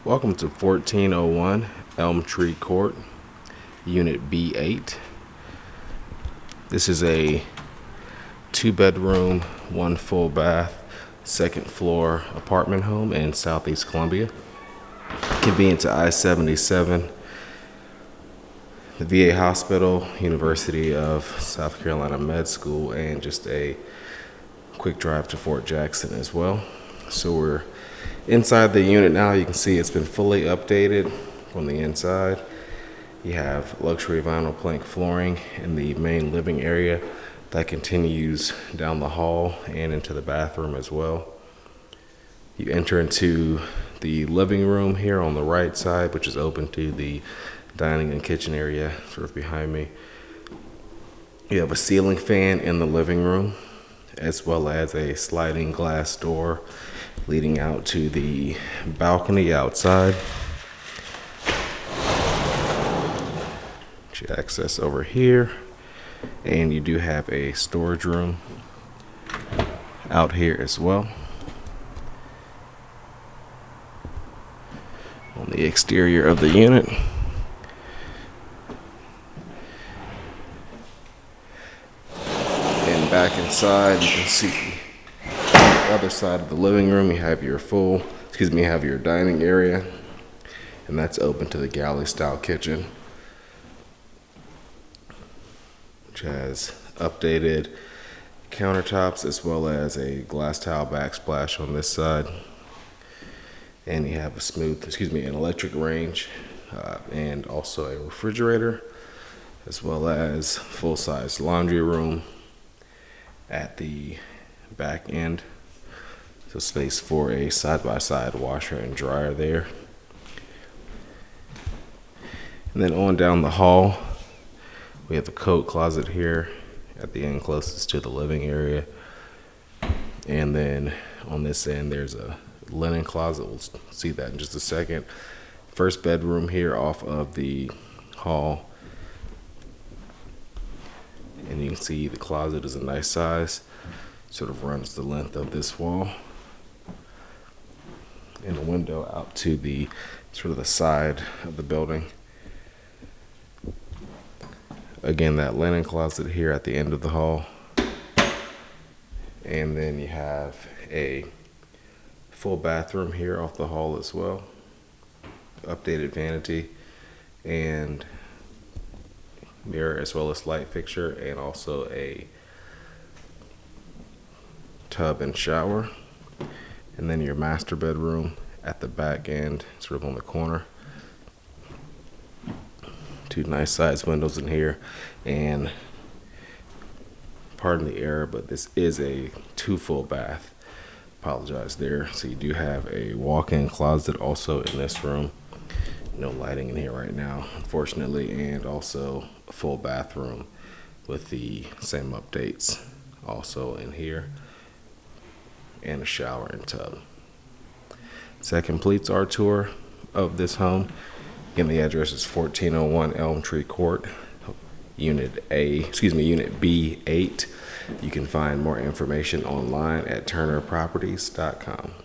Welcome to 1401 Elmtree Court, Unit B8. This is a 2-bedroom, 1 full bath, 2nd floor apartment home in Southeast Columbia. Convenient to I-77, the VA Hospital, University of South Carolina Med School, and just a quick drive to Fort Jackson as well. So we're inside the unit now. You can see it's been fully updated on the inside. You have luxury vinyl plank flooring in the main living area that continues down the hall and into the bathroom as well. You enter into the living room here on the right side, which is open to the dining and kitchen area sort of behind me. You have a ceiling fan in the living room, as well as a sliding glass door leading out to the balcony outside. You access over here, and you do have a storage room out here as well. On the exterior of the unit, and back inside, you can see the other side of the living room. You have your your dining area, and that's open to the galley style kitchen, which has updated countertops as well as a glass tile backsplash on this side. And you have an electric range, and also a refrigerator, as well as full-size laundry room at the back end. So space for a side-by-side washer and dryer there. And then on down the hall, we have the coat closet here at the end closest to the living area. And then on this end, there's a linen closet. We'll see that in just a second. First bedroom here off of the hall. And you can see the closet is a nice size. Sort of runs the length of this wall. And a window out to the sort of the side of the building. Again, that linen closet here at the end of the hall. And then you have a full bathroom here off the hall as well. Updated vanity and mirror, as well as light fixture, and also a tub and shower. And then your master bedroom at the back end, sort of on the corner. 2 nice sized windows in here, and pardon the error, but this is a 2 full bath. Apologize there. So you do have a walk-in closet also in this room. No lighting in here right now, unfortunately, and also a full bathroom with the same updates also in here, and a shower and tub. So that completes our tour of this home. Again, the address is 1401 Elmtree Court, Unit B8. You can find more information online at turnerproperties.com.